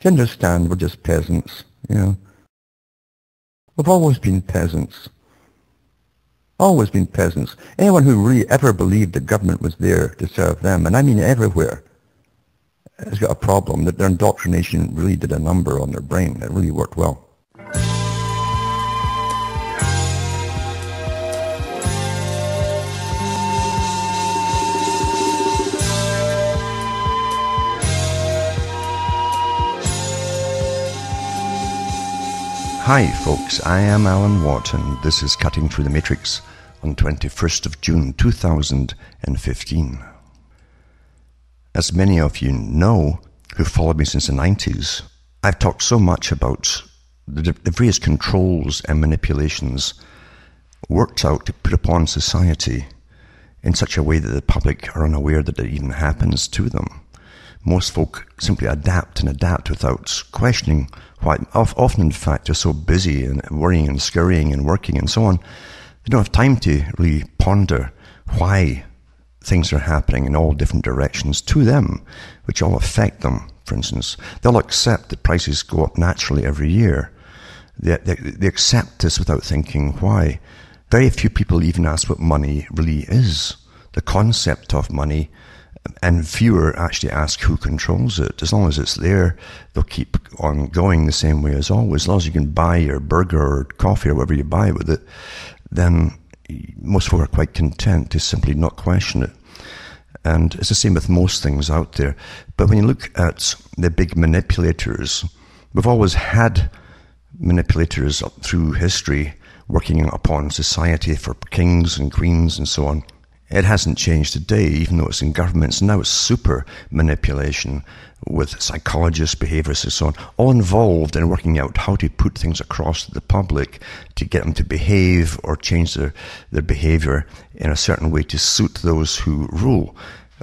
Do you understand? We're just peasants, you know. We've always been peasants. Always been peasants. Anyone who really ever believed the government was there to serve them, and I mean everywhere, has got a problem. That their indoctrination really did a number on their brain. It really worked well. Hi folks, I am Alan Watt and this is Cutting Through the Matrix on 21st of June 2015. As many of you know who followed me since the 90s, I've talked so much about the various controls and manipulations worked out to put upon society in such a way that the public are unaware that it even happens to them. Most folk simply adapt without questioning why. Often, in fact, they're so busy and worrying and scurrying and working and so on, they don't have time to really ponder why things are happening in all different directions to them, which all affect them. For instance, they'll accept that prices go up naturally every year. They accept this without thinking why. Very few people even ask what money really is, the concept of money, and fewer actually ask who controls it. As long as it's there, they'll keep on going the same way as always. As long as you can buy your burger or coffee or whatever you buy with it, then most folk are quite content to simply not question it. And it's the same with most things out there. But when you look at the big manipulators, we've always had manipulators up through history working upon society for kings and queens and so on. It hasn't changed today, even though it's in governments. Now it's super manipulation with psychologists, behaviorists and so on, all involved in working out how to put things across to the public to get them to behave or change their behavior in a certain way to suit those who rule,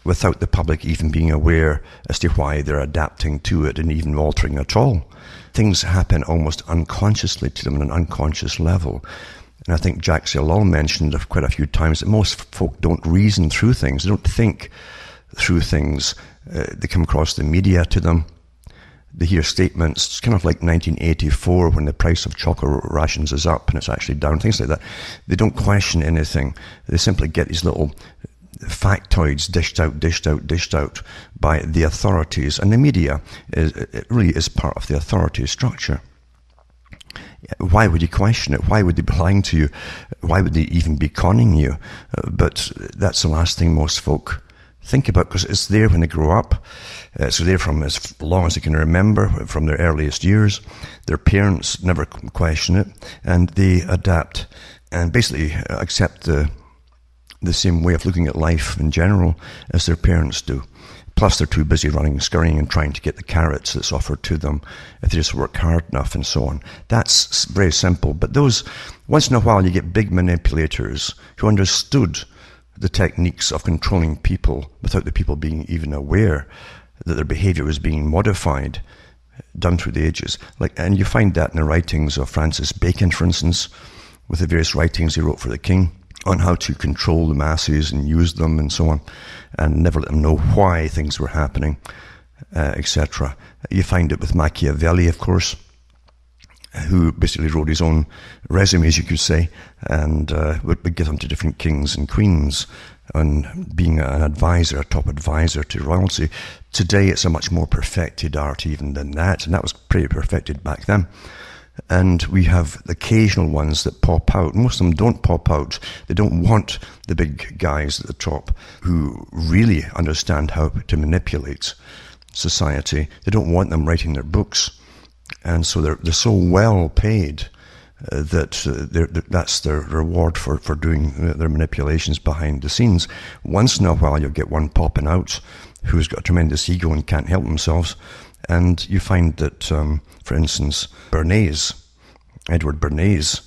without the public even being aware as to why they're adapting to it and even altering at all. Things happen almost unconsciously to them on an unconscious level. And I think Jack Zellal mentioned quite a few times that most folk don't reason through things. They don't think through things. They come across the media to them. They hear statements. It's kind of like 1984 when the price of chocolate rations is up and it's actually down, things like that. They don't question anything. They simply get these little factoids dished out by the authorities. And the media, it really is part of the authority structure. Why would you question it? Why would they be lying to you? Why would they even be conning you? But that's the last thing most folk think about, because it's there when they grow up. It's there from as long as they can remember, from their earliest years. Their parents never question it, and they adapt and basically accept the same way of looking at life in general as their parents do. Plus, they're too busy running, scurrying, and trying to get the carrots that's offered to them if they just work hard enough and so on. That's very simple. But those, once in a while, you get big manipulators who understood the techniques of controlling people without the people being even aware that their behavior was being modified, done through the ages. And you find that in the writings of Francis Bacon, for instance, with the various writings he wrote for the king on how to control the masses and use them and so on, and never let them know why things were happening, etc. You find it with Machiavelli, of course, who basically wrote his own resumes, you could say, and would give them to different kings and queens on being an advisor, a top advisor to royalty. Today it's a much more perfected art even than that, and that was pretty perfected back then. And we have occasional ones that pop out. Most of them don't pop out. They don't want the big guys at the top who really understand how to manipulate society. They don't want them writing their books. And so they're so well paid that that's their reward for doing their manipulations behind the scenes. Once in a while you'll get one popping out who's got a tremendous ego and can't help themselves. And you find that, for instance, Edward Bernays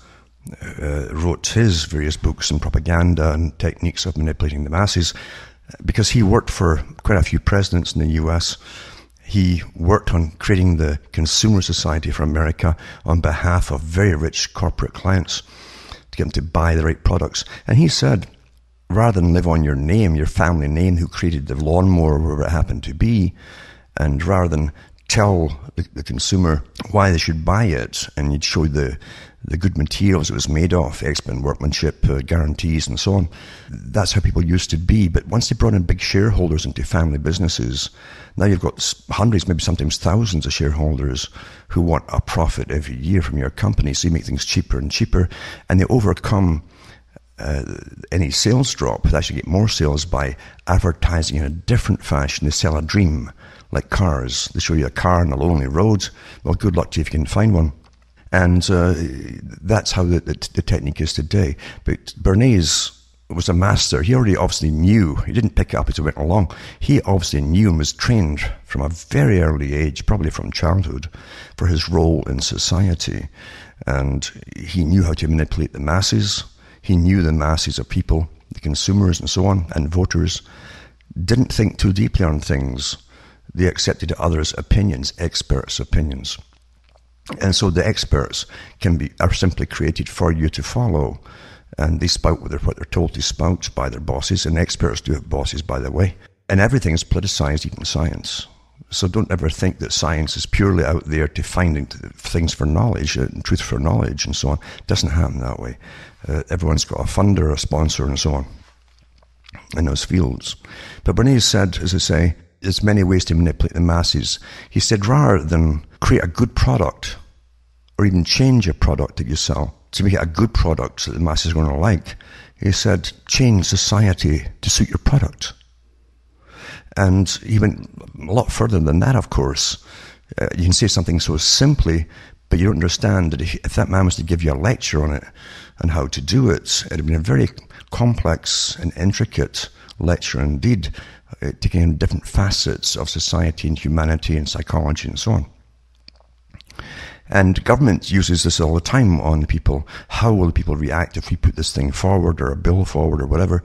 wrote his various books on propaganda and techniques of manipulating the masses because he worked for quite a few presidents in the US. He worked on creating the Consumer Society for America on behalf of very rich corporate clients to get them to buy the right products. And he said, rather than live on your name, your family name, who created the lawnmower, wherever it happened to be, and rather than tell the consumer why they should buy it, and you'd show the good materials it was made of, excellent workmanship, guarantees, and so on. That's how people used to be. But once they brought in big shareholders into family businesses, now you've got hundreds, maybe sometimes thousands of shareholders who want a profit every year from your company. So you make things cheaper and cheaper, and they overcome any sales drop. They actually get more sales by advertising in a different fashion. They sell a dream, like cars. They show you a car on a lonely road. Well, good luck to you if you can find one. And that's how the technique is today. But Bernays was a master. He already obviously knew. He didn't pick it up as he went along. He obviously knew and was trained from a very early age, probably from childhood, for his role in society. And he knew how to manipulate the masses. He knew the masses of people, the consumers and so on, and voters, didn't think too deeply on things. They accepted others' opinions, experts' opinions. And so the experts are simply created for you to follow. And they spout what they're told to spout by their bosses, and experts do have bosses, by the way. And everything is politicized, even science. So don't ever think that science is purely out there to find things for knowledge, truth for knowledge, and so on. It doesn't happen that way. Everyone's got a funder, a sponsor, and so on in those fields. But Bernays said, as I say, there's many ways to manipulate the masses. He said, rather than create a good product or even change a product that you sell to make it a good product that the masses are going to like, he said, change society to suit your product. And he went a lot further than that, of course. You can say something so simply, but you don't understand that if that man was to give you a lecture on it and how to do it, it would have been a very complex and intricate lecture indeed, taking in different facets of society and humanity and psychology and so on. And government uses this all the time on people. How will the people react if we put this thing forward, or a bill forward, or whatever?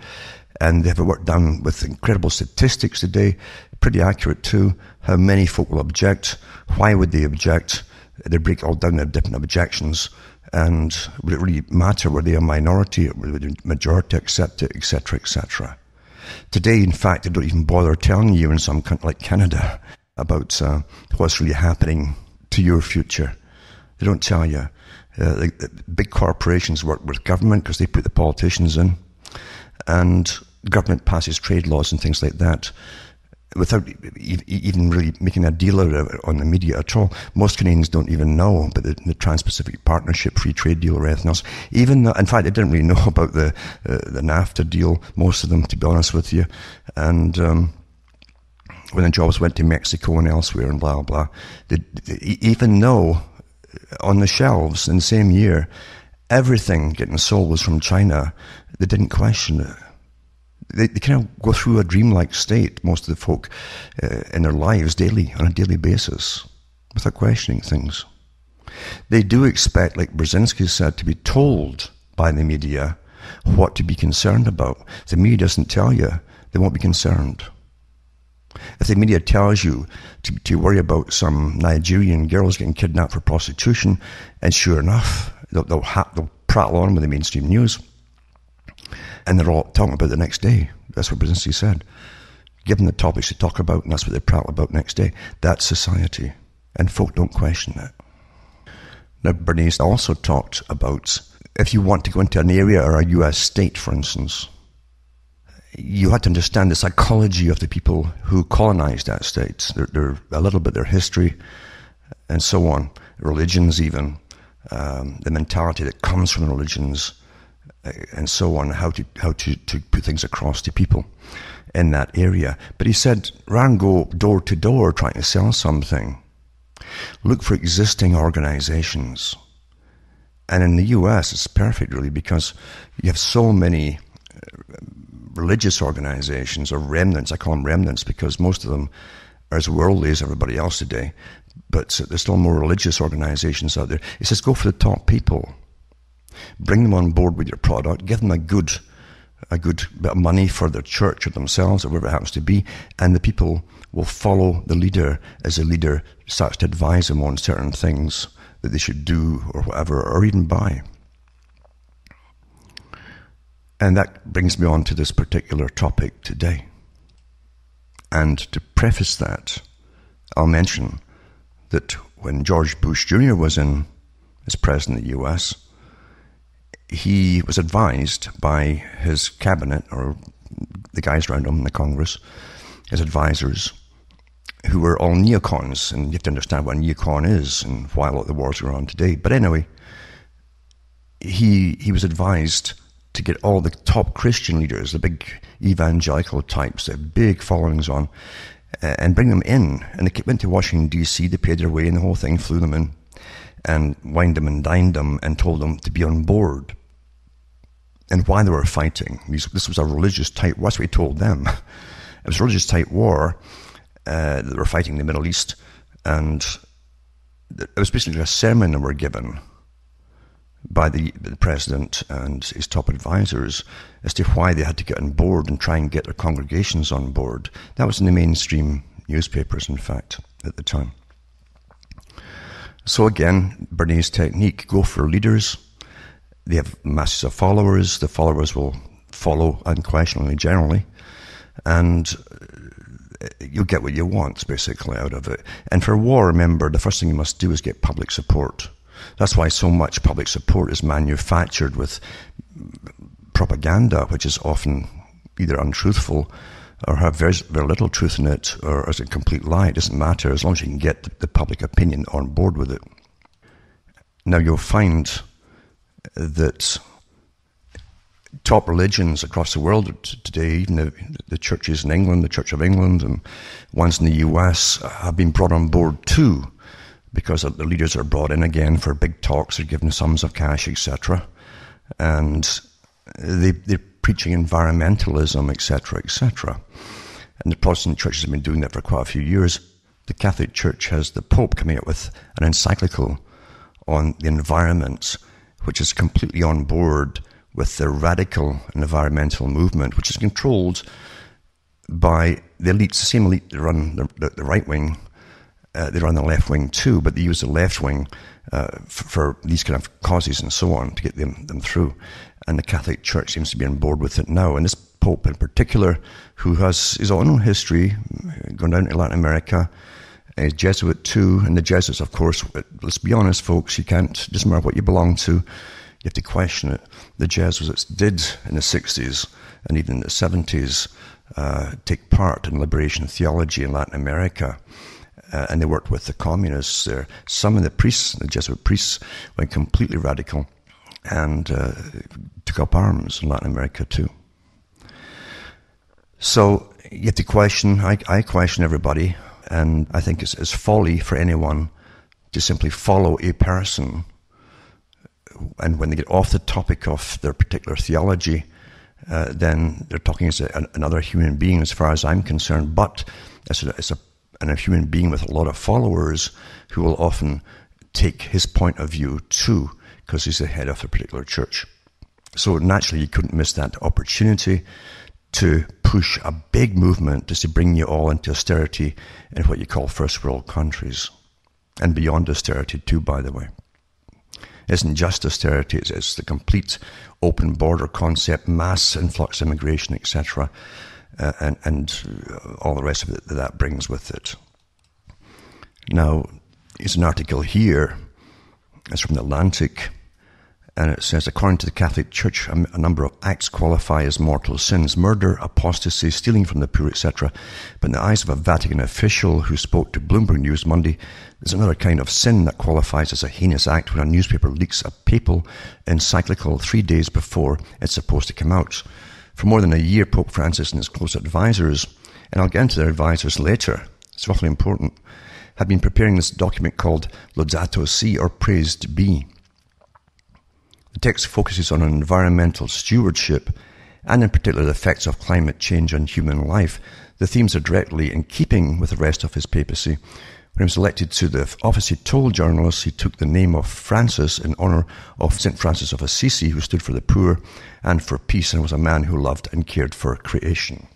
And they have worked down with incredible statistics today, pretty accurate too. How many folk will object? Why would they object? They break all down their different objections. And would it really matter? Were they a minority? Or would the majority accept it, etc., etc.? Today, in fact, they don't even bother telling you in some country like Canada about what's really happening to your future. They don't tell you. The big corporations work with government because they put the politicians in, and government passes trade laws and things like that without even really making a deal out of it on the media at all. Most Canadians don't even know about the Trans-Pacific Partnership Free Trade Deal or anything else. Even though, in fact, they didn't really know about the NAFTA deal, most of them, to be honest with you. And when the jobs went to Mexico and elsewhere and blah, blah, even though on the shelves in the same year, everything getting sold was from China, they didn't question it. They kind of go through a dreamlike state, most of the folk, in their lives daily, on a daily basis, without questioning things. They do expect, like Brzezinski said, to be told by the media what to be concerned about. If the media doesn't tell you, they won't be concerned. If the media tells you to worry about some Nigerian girls getting kidnapped for prostitution, and sure enough, they'll prattle on with the mainstream news, and they're all talking about it the next day. That's what Brzezinski said. Give them the topics to talk about, and that's what they prattle about next day. That's society, and folk don't question that. Now, Bernays also talked about if you want to go into an area or a US state, for instance, you had to understand the psychology of the people who colonized that state, a little bit their history, and so on, religions even, the mentality that comes from religions, and so on, how to put things across to people in that area. But he said, rather than go door to door trying to sell something, look for existing organizations. And in the US, it's perfect, really, because you have so many religious organizations, or remnants. I call them remnants because most of them are as worldly as everybody else today, but there's still more religious organizations out there. He says, go for the top people. Bring them on board with your product, give them a good bit of money for their church or themselves or whatever it happens to be, and the people will follow the leader as the leader starts to advise them on certain things that they should do or whatever, or even buy. And that brings me on to this particular topic today. And to preface that, I'll mention that when George Bush Jr. was in as president of the US, he was advised by his cabinet, or the guys around him in the Congress, his advisors, who were all neocons, and you have to understand what a neocon is and why a lot of the wars are on today. But anyway, he was advised to get all the top Christian leaders, the big evangelical types, the big followings on, and bring them in. And they went to Washington, D.C., they paid their way and the whole thing, flew them in, and wined them and dined them, and told them to be on board. And why they were fighting. This was a religious type, that's what he told them. It was a religious type war. They were fighting in the Middle East, and it was basically a sermon that were given by the president and his top advisors as to why they had to get on board and try and get their congregations on board. That was in the mainstream newspapers, in fact, at the time. So again, Bernays' technique, go for leaders. They have masses of followers. The followers will follow unquestionably, generally, and you'll get what you want, basically, out of it. And for war, remember, the first thing you must do is get public support. That's why so much public support is manufactured with propaganda, which is often either untruthful or have very, very little truth in it, or as a complete lie. It doesn't matter, as long as you can get the public opinion on board with it. Now, you'll find that top religions across the world today, even the churches in England, the Church of England, and ones in the US, have been brought on board too, because the leaders are brought in again for big talks, they're given sums of cash, etc. And they're preaching environmentalism, etc., etc. And the Protestant churches have been doing that for quite a few years. The Catholic Church has the Pope coming out with an encyclical on the environment, which is completely on board with the radical environmental movement, which is controlled by the elites, the same elite that run the right wing. They run the left wing too, but they use the left wing for these kind of causes and so on to get them through. And the Catholic Church seems to be on board with it now. And this Pope in particular, who has his own history, gone down to Latin America, is Jesuit too, and the Jesuits, of course, let's be honest, folks, you can't, doesn't matter what you belong to, you have to question it. The Jesuits did in the 60s and even in the 70s take part in liberation theology in Latin America, and they worked with the communists there. Some of the priests, the Jesuit priests, went completely radical and took up arms in Latin America too. So you have to question, I question everybody, and I think it's folly for anyone to simply follow a person, and when they get off the topic of their particular theology, then they're talking as another human being as far as I'm concerned, but as a human being with a lot of followers who will often take his point of view too, because he's the head of a particular church. So naturally you couldn't miss that opportunity to push a big movement just to bring you all into austerity in what you call first world countries, and beyond austerity too, by the way. It isn't just austerity, it's the complete open border concept, mass influx immigration, etc., and all the rest of it that brings with it. Now, here's an article here. It's from the Atlantic, and it says, according to the Catholic Church, a number of acts qualify as mortal sins: murder, apostasy, stealing from the poor, etc. But in the eyes of a Vatican official who spoke to Bloomberg News Monday, there's another kind of sin that qualifies as a heinous act when a newspaper leaks a papal encyclical 3 days before it's supposed to come out. For more than a year, Pope Francis and his close advisors, and I'll get into their advisors later, it's awfully important, have been preparing this document called Laudato Si, or Praised Be. The text focuses on environmental stewardship, and in particular the effects of climate change on human life. The themes are directly in keeping with the rest of his papacy. When he was elected to the office, he told journalists he took the name of Francis in honor of St. Francis of Assisi, who stood for the poor and for peace, and was a man who loved and cared for creation.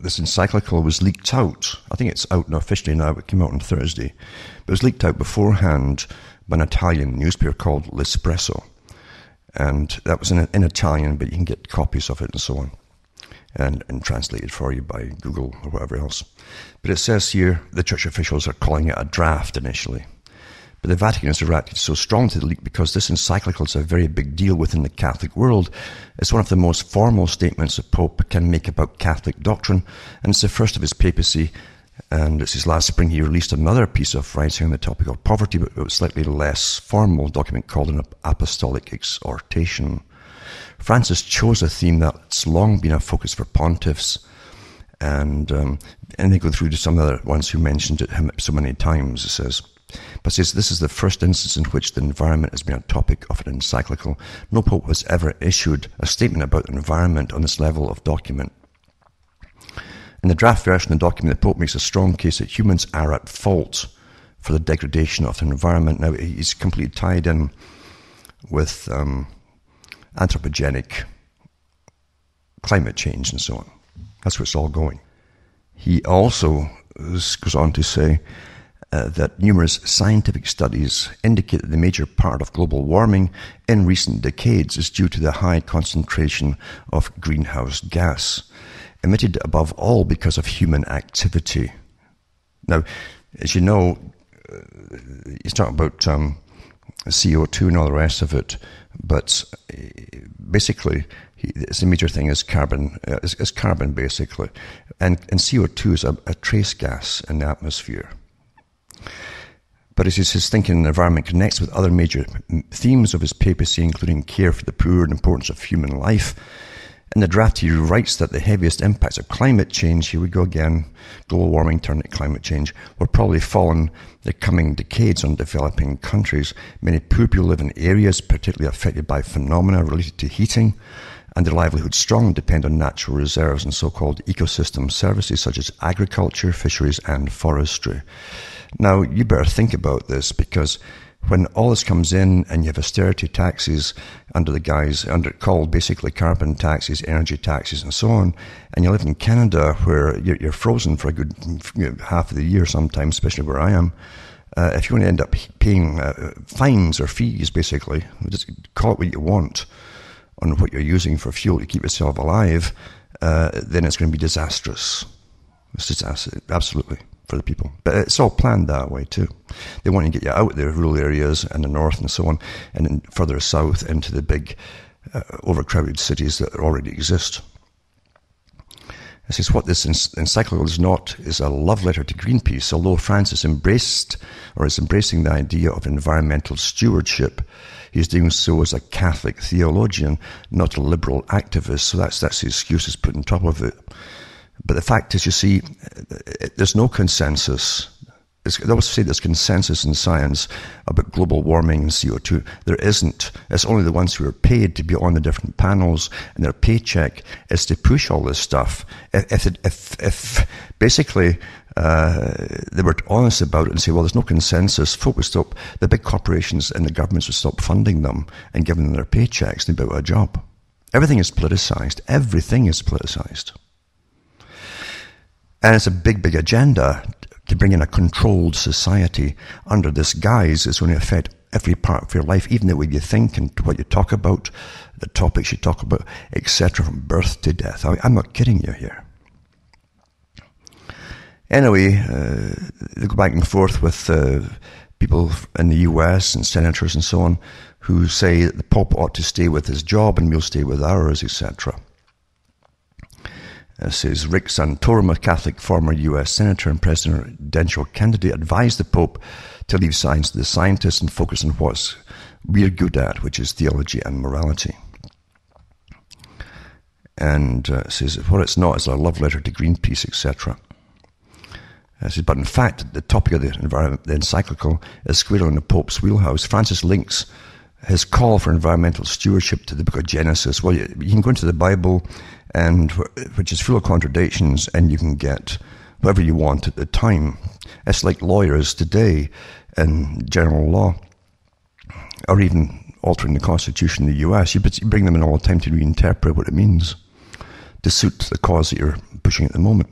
This encyclical was leaked out. I think it's out now officially now. It came out on Thursday. But it was leaked out beforehand by an Italian newspaper called L'Espresso. And that was in Italian, but you can get copies of it and so on. and translated for you by Google or whatever else. But it says here the church officials are calling it a draft initially. But the Vatican has reacted so strongly to the leak because this encyclical is a very big deal within the Catholic world. It's one of the most formal statements a Pope can make about Catholic doctrine, and it's the first of his papacy. And it's his last spring he released another piece of writing on the topic of poverty, but it was slightly less formal document called an apostolic exhortation. Francis chose a theme that's long been a focus for pontiffs, and they go through to some other ones who mentioned it so many times, it says. But says this is the first instance in which the environment has been a topic of an encyclical. No pope has ever issued a statement about the environment on this level of document. In the draft version of the document, the Pope makes a strong case that humans are at fault for the degradation of the environment. Now, he's completely tied in with anthropogenic climate change and so on. That's where it's all going. He also goes on to say that numerous scientific studies indicate that the major part of global warming in recent decades is due to the high concentration of greenhouse gas, emitted above all because of human activity. Now, as you know, he's talking about CO2 and all the rest of it, but basically, the major thing is carbon, is carbon basically, and CO2 is a trace gas in the atmosphere. But as his thinking, the environment connects with other major themes of his papacy, including care for the poor and importance of human life. In the draft, he writes that the heaviest impacts of climate change, here we go again, global warming turned to climate change, will probably fall in the coming decades on developing countries. Many poor people live in areas particularly affected by phenomena related to heating, and their livelihoods strongly depend on natural reserves and so-called ecosystem services such as agriculture, fisheries, and forestry. Now, you better think about this, because when all this comes in and you have austerity taxes called basically carbon taxes, energy taxes, and so on, and you live in Canada where you're frozen for a good half of the year sometimes, especially where I am, if you want to end up paying fines or fees, basically, just call it what you want, on what you're using for fuel to keep yourself alive, then it's going to be disastrous. It's disastrous, absolutely, for the people. But it's all planned that way too. They want to get you out of the rural areas and the north and so on, and then further south into the big overcrowded cities that already exist. It says what this encyclical is not is a love letter to Greenpeace, although Francis is embracing the idea of environmental stewardship. He's doing so as a Catholic theologian, not a liberal activist, so that's the excuses put on top of it. But the fact is, you see, there's no consensus. They always say there's consensus in science about global warming and CO2. There isn't. It's only the ones who are paid to be on the different panels, and their paycheck is to push all this stuff. If basically they were honest about it and say, well, there's no consensus, folk would stop, the big corporations and the governments would stop funding them and giving them their paychecks, and they'd be out of a job. Everything is politicized. Everything is politicized. And it's a big, big agenda to bring in a controlled society under this guise. It's going to affect every part of your life, even the way you think and what you talk about, the topics you talk about, etc., from birth to death. I'm not kidding you here. Anyway, they go back and forth with people in the US and senators and so on who say that the Pope ought to stay with his job and we'll stay with ours, etc. Says Rick Santorum, a Catholic former U.S. senator and presidential candidate, advised the Pope to leave science to the scientists and focus on what we're good at, which is theology and morality. And says what it's not is a love letter to Greenpeace, etc. Says, but in fact, the topic of the encyclical is squarely in the Pope's wheelhouse. Francis links his call for environmental stewardship to the book of Genesis. Well, you can go into the Bible, and which is full of contradictions, and you can get whatever you want at the time. It's like lawyers today in general law, or even altering the Constitution in the US. You bring them in all the time to reinterpret what it means to suit the cause that you're pushing at the moment.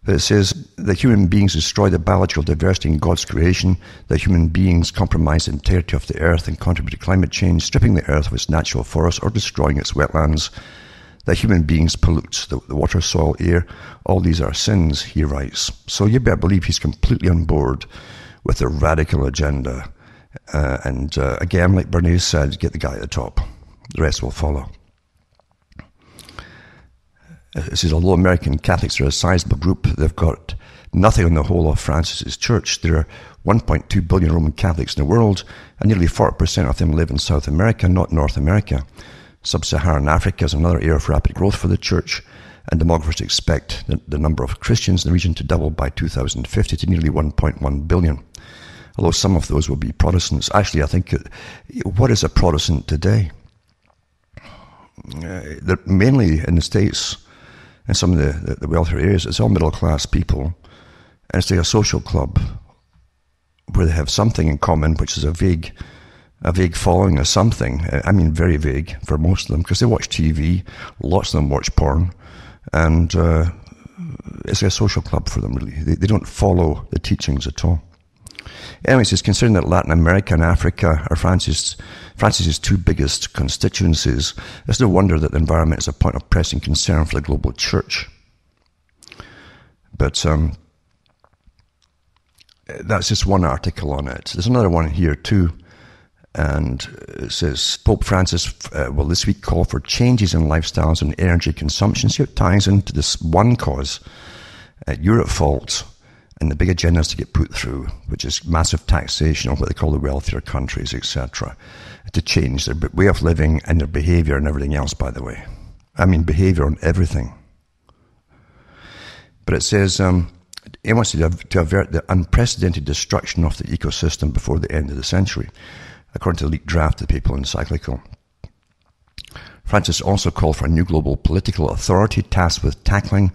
But it says that human beings destroy the biological diversity in God's creation, that human beings compromise the integrity of the earth and contribute to climate change, stripping the earth of its natural forests or destroying its wetlands. that human beings pollute the water, soil, air. All these are sins, he writes. So you better believe he's completely on board with the radical agenda. Again, like Bernays said, get the guy at the top. The rest will follow. It says, although American Catholics are a sizable group, they've got nothing on the whole of Francis's church. There are 1.2 billion Roman Catholics in the world, and nearly 40% of them live in South America, not North America. Sub-Saharan Africa is another area of rapid growth for the church, and demographers expect the number of Christians in the region to double by 2050 to nearly 1.1 billion. Although some of those will be Protestants. Actually, I think, what is a Protestant today? They're mainly in the States, in some of the wealthier areas, it's all middle-class people, and it's like a social club where they have something in common, which is a vague following of something. I mean, very vague for most of them, because they watch TV, lots of them watch porn, and it's a social club for them, really. They don't follow the teachings at all. Anyways, it's considering that Latin America and Africa are Francis's two biggest constituencies. It's no wonder that the environment is a point of pressing concern for the global church. But that's just one article on it. There's another one here too, and it says, Pope Francis will this week call for changes in lifestyles and energy consumption. So it ties into this one cause. You're at fault. And the big agendas to get put through, which is massive taxation on what they call the wealthier countries, etc., to change their way of living and their behavior and everything else, by the way. I mean, behavior on everything. But it says, he wants to avert the unprecedented destruction of the ecosystem before the end of the century, according to the leaked draft of the Papal Encyclical. Francis also called for a new global political authority tasked with tackling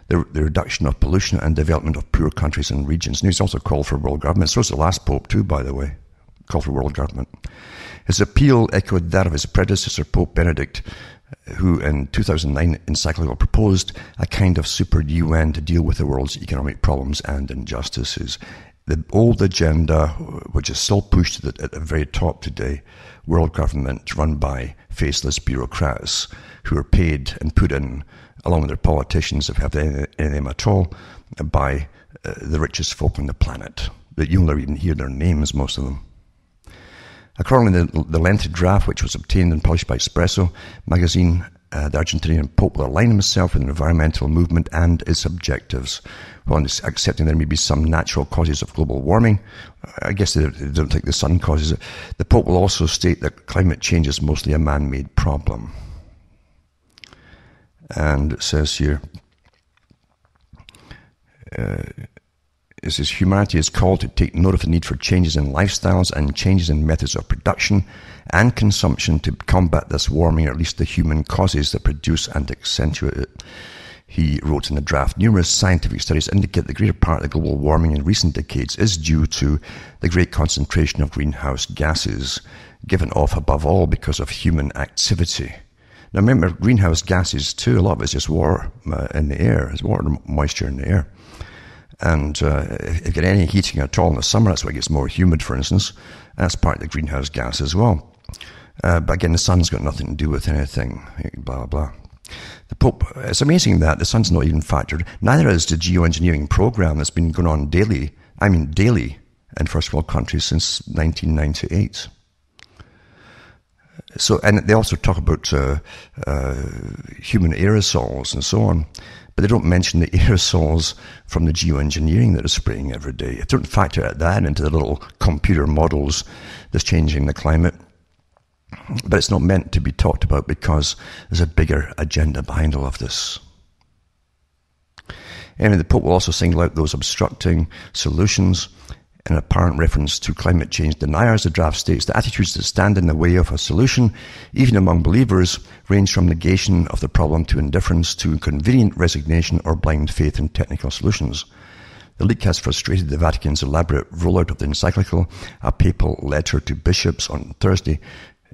the reduction of pollution and development of poor countries and regions. And he's also called for world government. So is the last Pope too, by the way, called for world government. His appeal echoed that of his predecessor, Pope Benedict, who in 2009 encyclical proposed a kind of super UN to deal with the world's economic problems and injustices. The old agenda, which is still pushed at the very top today, world government run by faceless bureaucrats who are paid and put in, along with their politicians, if they have any of them at all, by the richest folk on the planet. That you'll never even hear their names, most of them. According to the lengthy draft, which was obtained and published by Espresso magazine, the Argentinian Pope will align himself with the environmental movement and its objectives, while accepting there may be some natural causes of global warming. I guess they don't think the sun causes it. The Pope will also state that climate change is mostly a man-made problem. And it says here, it says, humanity is called to take note of the need for changes in lifestyles and changes in methods of production and consumption to combat this warming, or at least the human causes that produce and accentuate it. He wrote in the draft, numerous scientific studies indicate the greater part of the global warming in recent decades is due to the great concentration of greenhouse gases given off above all because of human activity. Now remember, greenhouse gases too, a lot of it's just water in the air. It's water moisture in the air. And if you get any heating at all in the summer, that's why it gets more humid, for instance. That's part of the greenhouse gas as well. But again, the sun's got nothing to do with anything, blah, blah. The Pope, it's amazing that the sun's not even factored. Neither is the geoengineering program that's been going on daily in first world countries since 1998. So, and they also talk about human aerosols and so on, but they don't mention the aerosols from the geoengineering that is spraying every day. They don't factor that into the little computer models that's changing the climate. But it's not meant to be talked about because there's a bigger agenda behind all of this. Anyway, the Pope will also single out those obstructing solutions. In apparent reference to climate change deniers, the draft states the attitudes that stand in the way of a solution, even among believers, range from negation of the problem to indifference to convenient resignation or blind faith in technical solutions. The leak has frustrated the Vatican's elaborate rollout of the encyclical, a papal letter to bishops on Thursday.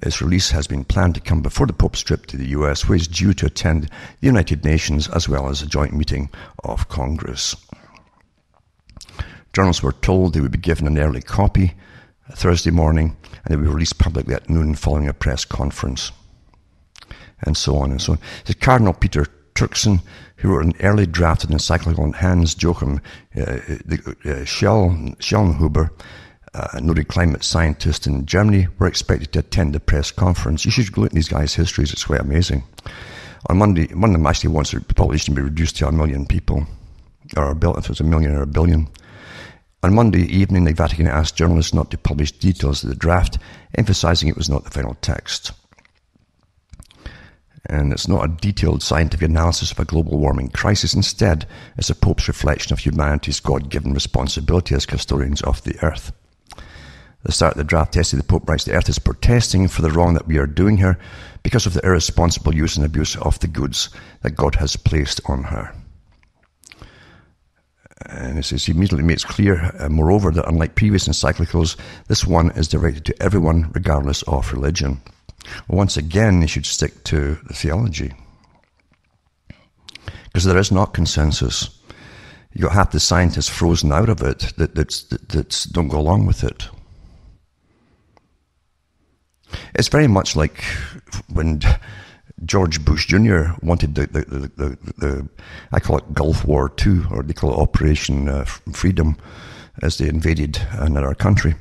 Its release has been planned to come before the Pope's trip to the US, where he's due to attend the United Nations as well as a joint meeting of Congress. Journalists were told they would be given an early copy Thursday morning, and it would be released publicly at noon following a press conference. and so on and so on. It's Cardinal Peter Turkson, who wrote an early draft of an encyclical on Hans Joachim Schellnhuber, a noted climate scientist in Germany, were expected to attend the press conference. You should look at these guys' histories, it's quite amazing. On Monday, one of them actually wants the population to be reduced to 1 million people, or a billion, if it's 1 million or 1 billion. On Monday evening, the Vatican asked journalists not to publish details of the draft, emphasizing it was not the final text. And it's not a detailed scientific analysis of a global warming crisis. Instead, it's the Pope's reflection of humanity's God-given responsibility as custodians of the earth. At the start of the draft essay, the Pope writes, "The earth is protesting for the wrong that we are doing here because of the irresponsible use and abuse of the goods that God has placed on her." And it says, he immediately makes clear, moreover, that unlike previous encyclicals, this one is directed to everyone regardless of religion. Well, once again, they should stick to the theology, because there is not consensus. You got half the scientists frozen out of it that don't go along with it. It's very much like when George Bush Jr. wanted the I call it Gulf War II, or they call it Operation Freedom, as they invaded another country.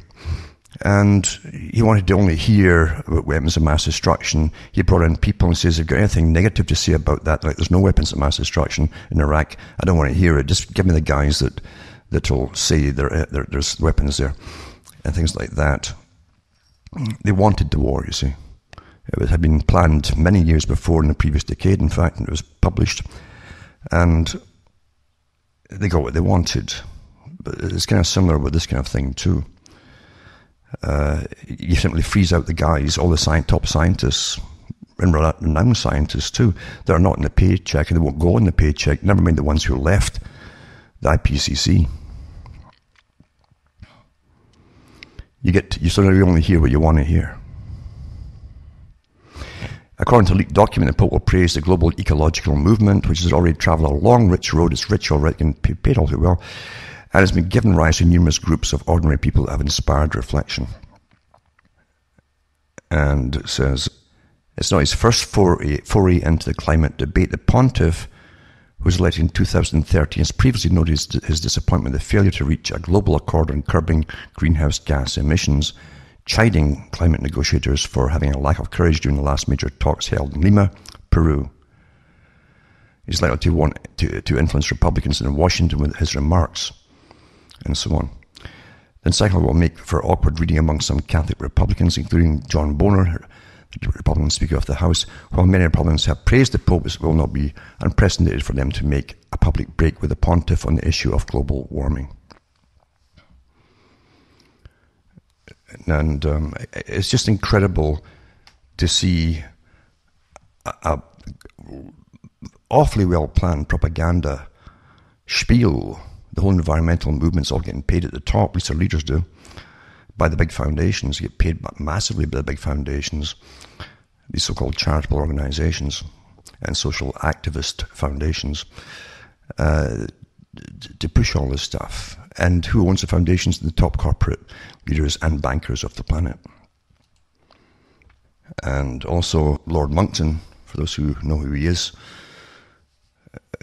And he wanted to only hear about weapons of mass destruction. He brought in people and says, "If you've got anything negative to say about that, like there's no weapons of mass destruction in Iraq, I don't want to hear it. Just give me the guys that'll say there's weapons there," and things like that. They wanted the war, you see. It had been planned many years before, in the previous decade, in fact, and it was published. And they got what they wanted. But it's kind of similar with this kind of thing, too. You simply freeze out the guys, all the top scientists, and renowned scientists, too, that are not in the paycheck, and they won't go in the paycheck, never mind the ones who left the IPCC. You sort of only hear what you want to hear. According to a leaked document, the Pope will praise the global ecological movement, which has already travelled a long, rich road. It's rich already and paid all too well, and has been given rise to numerous groups of ordinary people that have inspired reflection. And it says, it's not his first foray into the climate debate. The Pontiff, who was elected in 2013, has previously noted his disappointment with the failure to reach a global accord on curbing greenhouse gas emissions, chiding climate negotiators for having a lack of courage during the last major talks held in Lima, Peru. He's likely to want to influence Republicans in Washington with his remarks, and so on. The encyclical will make for awkward reading among some Catholic Republicans, including John Boehner, the Republican Speaker of the House. While many Republicans have praised the Pope, it will not be unprecedented for them to make a public break with the Pontiff on the issue of global warming. And it's just incredible to see a awfully well-planned propaganda spiel. The whole environmental movement's all getting paid at the top, at least their leaders do, by the big foundations. They get paid massively by the big foundations, these so-called charitable organizations and social activist foundations, to push all this stuff. And who owns the foundations? The top corporate leaders and bankers of the planet. And also Lord Monckton, for those who know who he is,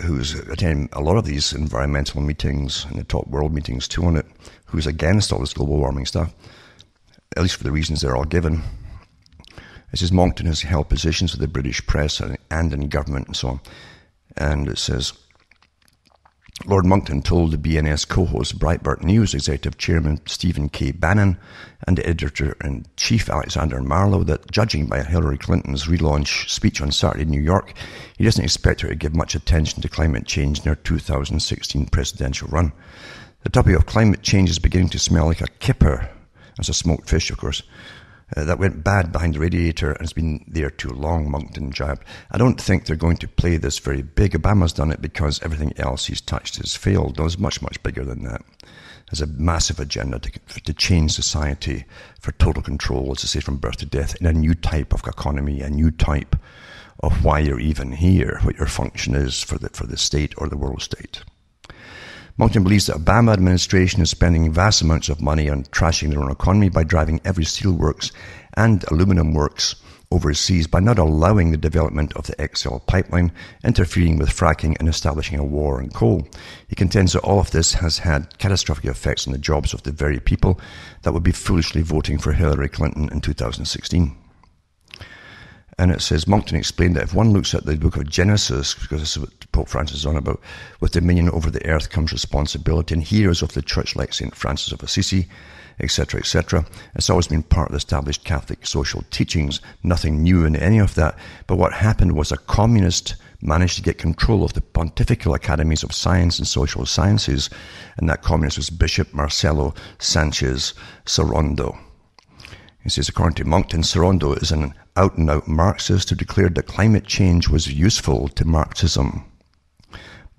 who's attending a lot of these environmental meetings and the top world meetings too on it, who's against all this global warming stuff, at least for the reasons they're all given. It says Monckton has held positions with the British press and in government and so on. And it says, Lord Monckton told the BNS co-host Breitbart News executive chairman Stephen K. Bannon and editor-in-chief Alexander Marlowe that, judging by Hillary Clinton's relaunch speech on Saturday in New York, he doesn't expect her to give much attention to climate change in her 2016 presidential run. The topic of climate change is beginning to smell like a kipper, that's a smoked fish, of course, that went bad behind the radiator and has been there too long, Monckton jabbed. I don't think they're going to play this very big. Obama's done it because everything else he's touched has failed. No, it's much, much bigger than that. There's a massive agenda to change society for total control, as I say, from birth to death, in a new type of economy, a new type of why you're even here, what your function is for the state or the world state. Monckton believes that Obama administration is spending vast amounts of money on trashing their own economy by driving every steelworks and aluminum works overseas by not allowing the development of the XL pipeline, interfering with fracking and establishing a war on coal. He contends that all of this has had catastrophic effects on the jobs of the very people that would be foolishly voting for Hillary Clinton in 2016. And it says, Monckton explained that if one looks at the book of Genesis, because this is what Pope Francis is on about, with dominion over the earth comes responsibility, and heroes of the church like St. Francis of Assisi, etc., etc. It's always been part of the established Catholic social teachings, nothing new in any of that. But what happened was a communist managed to get control of the pontifical academies of science and social sciences, and that communist was Bishop Marcelo Sanchez Sorondo. He says, according to Monckton, Sorondo is an out-and-out Marxist who declared that climate change was useful to Marxism.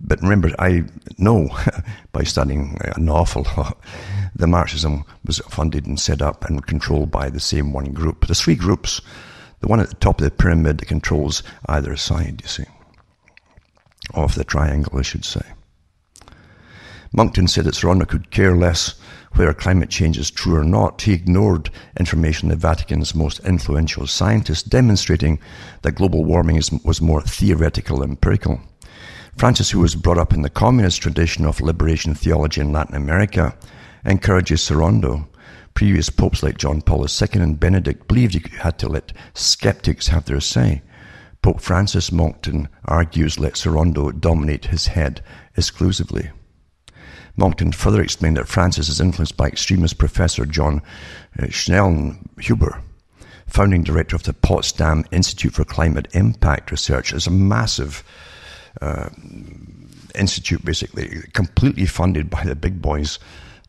But remember, I know by studying an awful lot, the Marxism was funded and set up and controlled by the same one group. There's three groups. The one at the top of the pyramid that controls either side, you see. Of the triangle, I should say. Monckton said that Sorondo could care less whether climate change is true or not. He ignored information of the Vatican's most influential scientists, demonstrating that global warming was more theoretical and empirical. Francis, who was brought up in the communist tradition of liberation theology in Latin America, encourages Sorondo. Previous popes like John Paul II and Benedict believed you had to let skeptics have their say. Pope Francis, Monckton argues, let Sorondo dominate his head exclusively. Monckton further explained that Francis is influenced by extremist Professor John Schnellhuber, founding director of the Potsdam Institute for Climate Impact Research. It's a massive institute, basically, completely funded by the big boys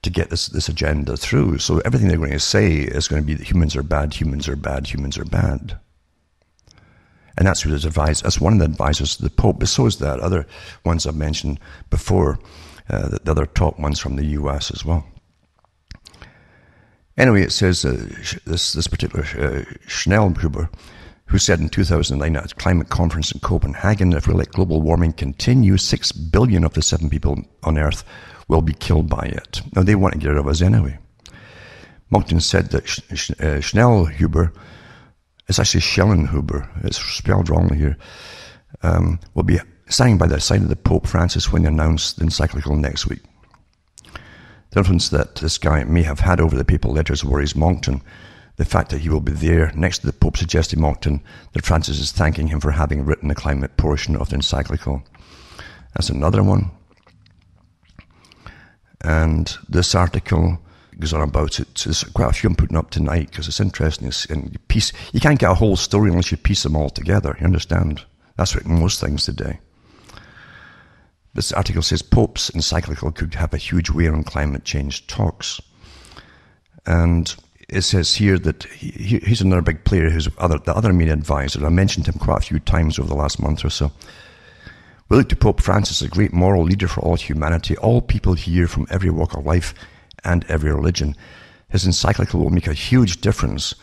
to get this agenda through. So everything they're going to say is going to be that humans are bad, humans are bad, humans are bad. And that's who is advised. That's one of the advisors to the Pope, but so is that other ones I've mentioned before, the other top ones from the US as well. Anyway, it says this particular Schnellhuber, who said in 2009 at a climate conference in Copenhagen, if we let global warming continue, 6 billion of the 7 people on Earth will be killed by it. Now, they want to get rid of us anyway. Monckton said that Schnellhuber, it's actually Schellenhuber, it's spelled wrongly here, will be standing by the side of the Pope Francis when he announced the encyclical next week. The influence that this guy may have had over the papal letters worries Monckton. The fact that he will be there next to the Pope suggested Monckton that Francis is thanking him for having written the climate portion of the encyclical. That's another one. And this article goes on about it. There's quite a few I'm putting up tonight because it's interesting. And you can't get a whole story unless you piece them all together. You understand? That's what most things today. This article says Pope's encyclical could have a huge wear on climate change talks. And it says here that he's another big player who's the other main advisor. I mentioned him quite a few times over the last month or so. We look to Pope Francis as a great moral leader for all humanity, all people here from every walk of life and every religion. His encyclical will make a huge difference.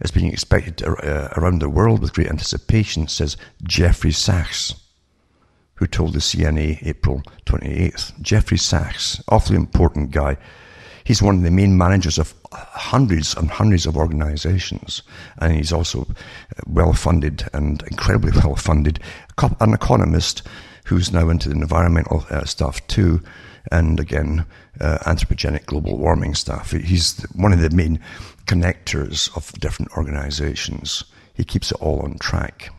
It's being expected around the world with great anticipation, says Jeffrey Sachs, who told the CNA April 28th. Jeffrey Sachs, awfully important guy. He's one of the main managers of hundreds and hundreds of organizations, and he's also well-funded and incredibly well-funded, an economist who's now into the environmental stuff too, and again, anthropogenic global warming stuff. He's one of the main connectors of different organizations. He keeps it all on track.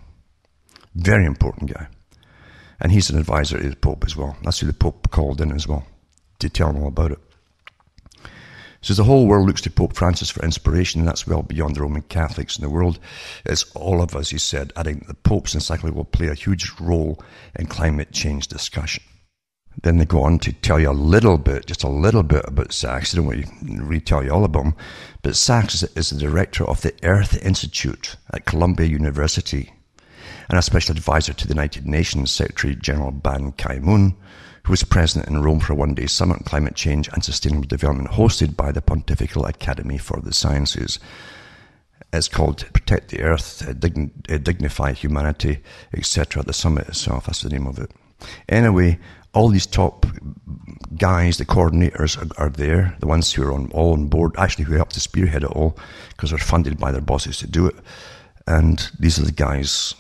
Very important guy. And he's an advisor to the Pope as well. That's who the Pope called in as well, to tell him all about it. So the whole world looks to Pope Francis for inspiration, and that's well beyond the Roman Catholics in the world. It's all of us, he said, adding that the Pope's encyclical will play a huge role in climate change discussion. Then they go on to tell you a little bit, just a little bit about Sachs. I don't want to retell you all about him, but Sachs is the director of the Earth Institute at Columbia University and a special advisor to the United Nations Secretary General Ban Ki-moon, who was present in Rome for a one-day summit on climate change and sustainable development hosted by the Pontifical Academy for the Sciences. It's called Protect the Earth, Dignify Humanity, etc. The summit itself, that's the name of it. Anyway, all these top guys, the coordinators are there, the ones who are all on board, actually who help to spearhead it all, because they're funded by their bosses to do it. And these are the guys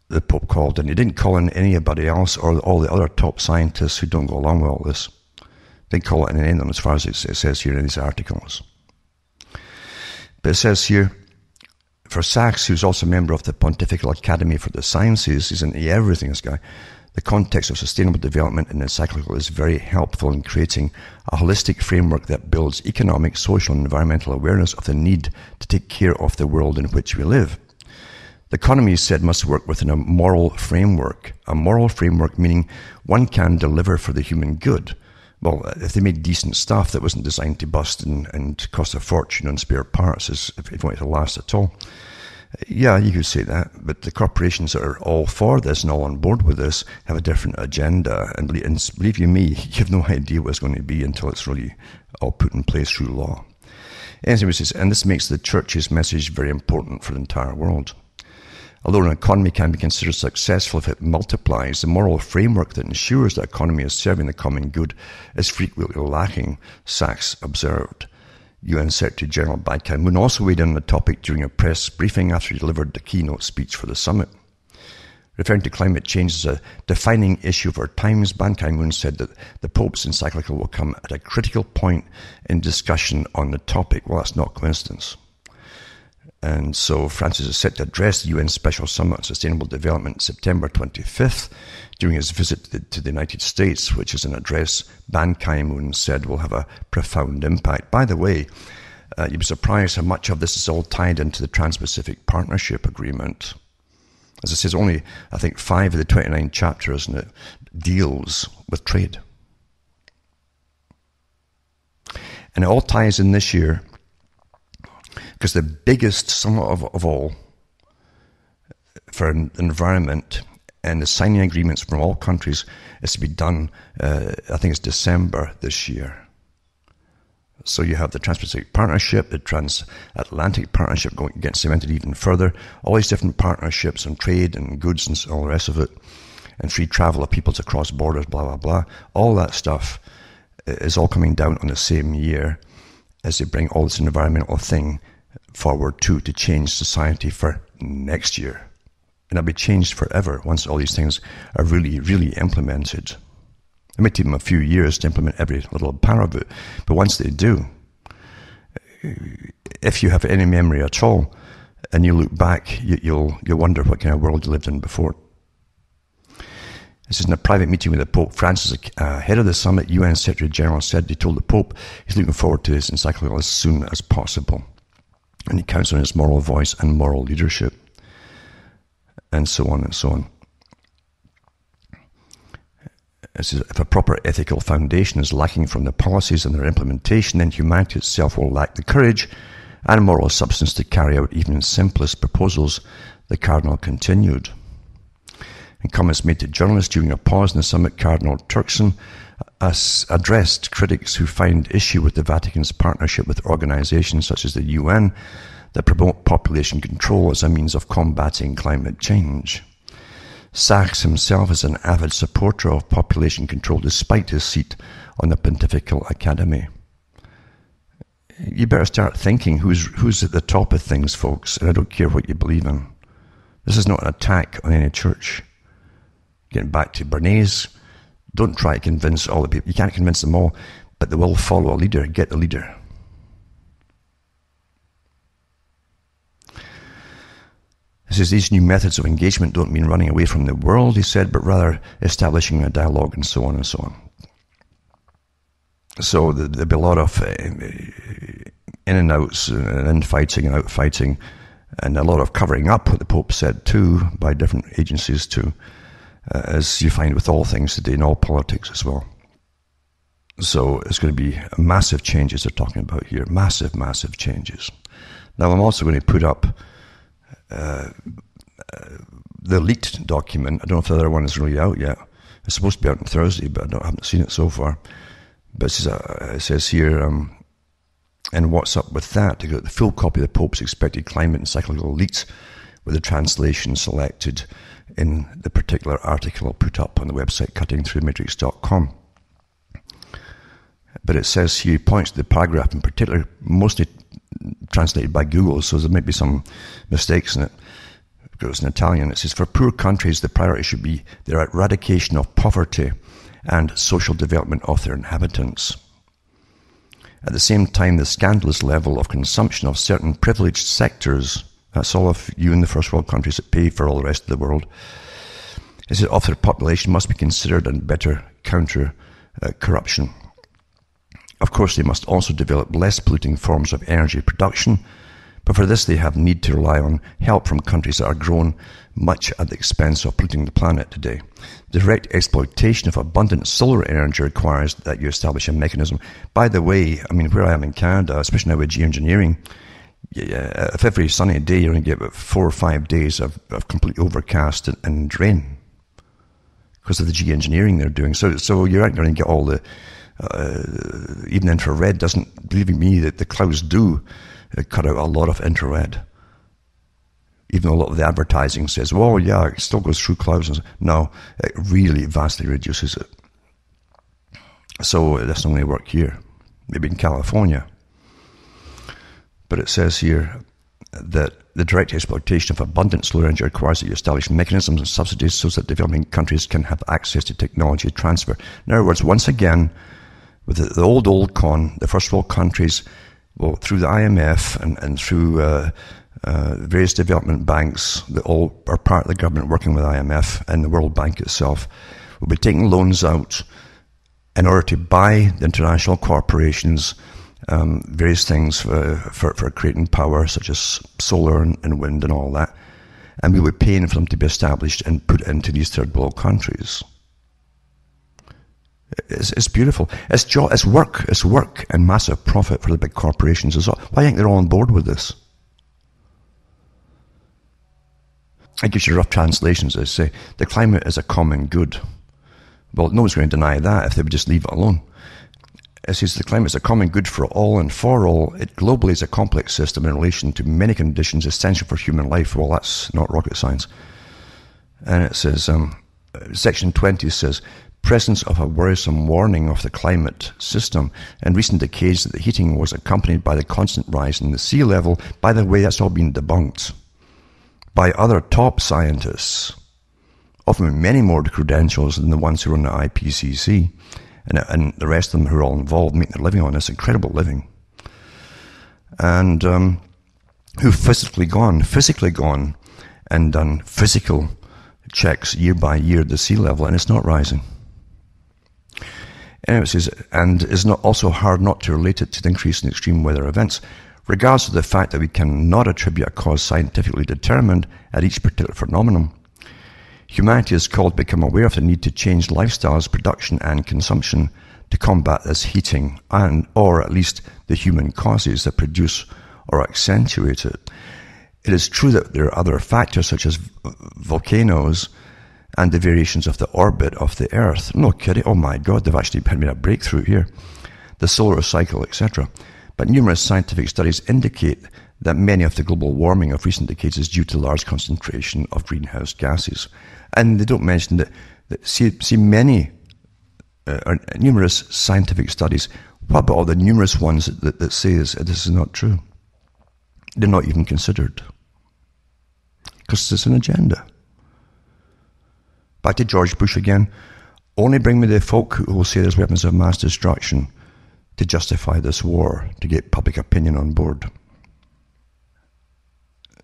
the Pope called, and he didn't call in anybody else or all the other top scientists who don't go along with all this. Didn't call it in any of them as far as it says here in these articles. But it says here, for Sachs, who's also a member of the Pontifical Academy for the Sciences, he's into everything, this guy, the context of sustainable development in the encyclical is very helpful in creating a holistic framework that builds economic, social, and environmental awareness of the need to take care of the world in which we live. The economy, he said, must work within a moral framework meaning one can deliver for the human good. Well, if they made decent stuff that wasn't designed to bust and cost a fortune on spare parts, if it wanted to last at all, yeah, you could say that. But the corporations that are all for this and all on board with this have a different agenda. And believe you me, you have no idea what it's going to be until it's really all put in place through law. Anyway, and this makes the church's message very important for the entire world. Although an economy can be considered successful if it multiplies, the moral framework that ensures the economy is serving the common good is frequently lacking, Sachs observed. UN Secretary General Ban Ki-moon also weighed in on the topic during a press briefing after he delivered the keynote speech for the summit. Referring to climate change as a defining issue of our times, Ban Ki-moon said that the Pope's encyclical will come at a critical point in discussion on the topic. Well, that's not coincidence. And so Francis is set to address the UN Special Summit on Sustainable Development September 25th during his visit to the United States, which is an address Ban Ki-moon said will have a profound impact. By the way, you'd be surprised how much of this is all tied into the Trans-Pacific Partnership Agreement. As it says, only, I think, 5 of the 29 chapters in it deals with trade. And it all ties in this year because the biggest summit of all for the environment and the signing agreements from all countries is to be done, I think it's December this year. So you have the Trans-Pacific Partnership, the Transatlantic Partnership getting cemented even further, all these different partnerships on trade and goods and all the rest of it, and free travel of peoples across borders, blah, blah, blah. All that stuff is all coming down on the same year as they bring all this environmental thing forward to change society for next year. And it'll be changed forever once all these things are really, really implemented. It may take them a few years to implement every little part of it, but once they do, if you have any memory at all, and you look back, you'll wonder what kind of world you lived in before. This is in a private meeting with the Pope Francis, ahead of the summit. UN Secretary General said he told the Pope he's looking forward to his encyclical as soon as possible. And he counts on his moral voice and moral leadership, and so on and so on. It says, if a proper ethical foundation is lacking from the policies and their implementation, then humanity itself will lack the courage and moral substance to carry out even simplest proposals, the Cardinal continued. In comments made to journalists during a pause in the summit, Cardinal Turkson addressed critics who find issue with the Vatican's partnership with organizations such as the UN that promote population control as a means of combating climate change. Sachs himself is an avid supporter of population control despite his seat on the Pontifical Academy. You better start thinking who's at the top of things, folks, and I don't care what you believe in. This is not an attack on any church. Getting back to Bernays, don't try to convince all the people. You can't convince them all, but they will follow a leader. Get the leader. He says these new methods of engagement don't mean running away from the world, he said, but rather establishing a dialogue and so on and so on. So there'll be a lot of in and outs and infighting and outfighting, and a lot of covering up, what the Pope said too, by different agencies too, as you find with all things today in all politics as well. So it's going to be massive changes they're talking about here, massive, massive changes. Now I'm also going to put up the leaked document. I don't know if the other one is really out yet. It's supposed to be out on Thursday, but I haven't seen it so far. But it says here, and what's up with that? To get the full copy of the Pope's expected climate encyclical leaked with the translation selected in the particular article put up on the website cuttingthroughthematrix.com. But it says here, he points to the paragraph in particular, mostly translated by Google, so there might be some mistakes in it. because it's in Italian. It says, for poor countries, the priority should be the eradication of poverty and social development of their inhabitants. At the same time, the scandalous level of consumption of certain privileged sectors, that's all of you in the first world countries that pay for all the rest of the world, is that of their population must be considered and better counter corruption. Of course, they must also develop less polluting forms of energy production, but for this they have need to rely on help from countries that are grown much at the expense of polluting the planet today. Direct exploitation of abundant solar energy requires that you establish a mechanism. By the way, I mean, where I am in Canada, especially now with geoengineering, if every sunny day you're going to get about 4 or 5 days of completely overcast and rain because of the geoengineering they're doing. So you aren't going to get all the, even infrared doesn't, believe me, that the clouds do cut out a lot of infrared. Even though a lot of the advertising says, well, yeah, it still goes through clouds. No, it really vastly reduces it. So that's not going to work here, maybe in California. But it says here that the direct exploitation of abundant solar energy requires that you establish mechanisms and subsidies so that developing countries can have access to technology transfer. In other words, once again, with the old con, the first world countries, well, through the IMF and through various development banks that all are part of the government working with IMF and the World Bank itself, will be taking loans out in order to buy the international corporations various things for creating power, such as solar and wind and all that, and we will be paying for them to be established and put into these third world countries. It's beautiful. It's work and massive profit for the big corporations as well. Why do you think they're all on board with this? I gives you rough translations. They say the climate is a common good. Well, no one's going to deny that if they would just leave it alone. It says the climate is a common good for all and for all. It globally is a complex system in relation to many conditions essential for human life. Well, that's not rocket science. And it says, section 20 says, presence of a worrisome warning of the climate system. In recent decades, the heating was accompanied by the constant rise in the sea level. By the way, that's all been debunked by other top scientists, often with many more credentials than the ones who run the IPCC, and the rest of them who are all involved making their living on this incredible living, and who've physically gone and done physical checks year by year at the sea level, and it's not rising. And it says, and is not also hard not to relate it to the increase in extreme weather events, regardless of the fact that we cannot attribute a cause scientifically determined at each particular phenomenon. Humanity is called to become aware of the need to change lifestyles, production and consumption to combat this heating or at least the human causes that produce or accentuate it. It is true that there are other factors such as volcanoes and the variations of the orbit of the Earth. No kidding, oh my God, they've actually made a breakthrough here. The solar cycle, etc. But numerous scientific studies indicate that many of the global warming of recent decades is due to large concentration of greenhouse gases. And they don't mention that see many numerous scientific studies. What about all the numerous ones that say this is not true? They're not even considered. Because it's an agenda. Back to George Bush again. Only bring me the folk who will say there's weapons of mass destruction to justify this war, to get public opinion on board.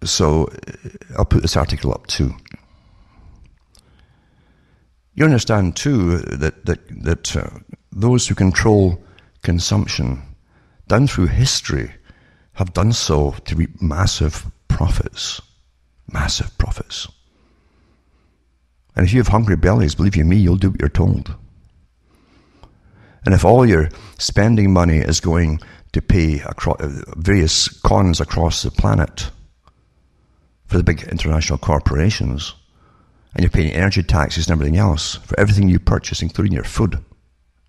So I'll put this article up too. You understand too that those who control consumption down through history have done so to reap massive profits. Massive profits. And if you have hungry bellies, believe you me, you'll do what you're told. And if all your spending money is going to pay various cons across the planet for the big international corporations, and you're paying energy taxes and everything else for everything you purchase, including your food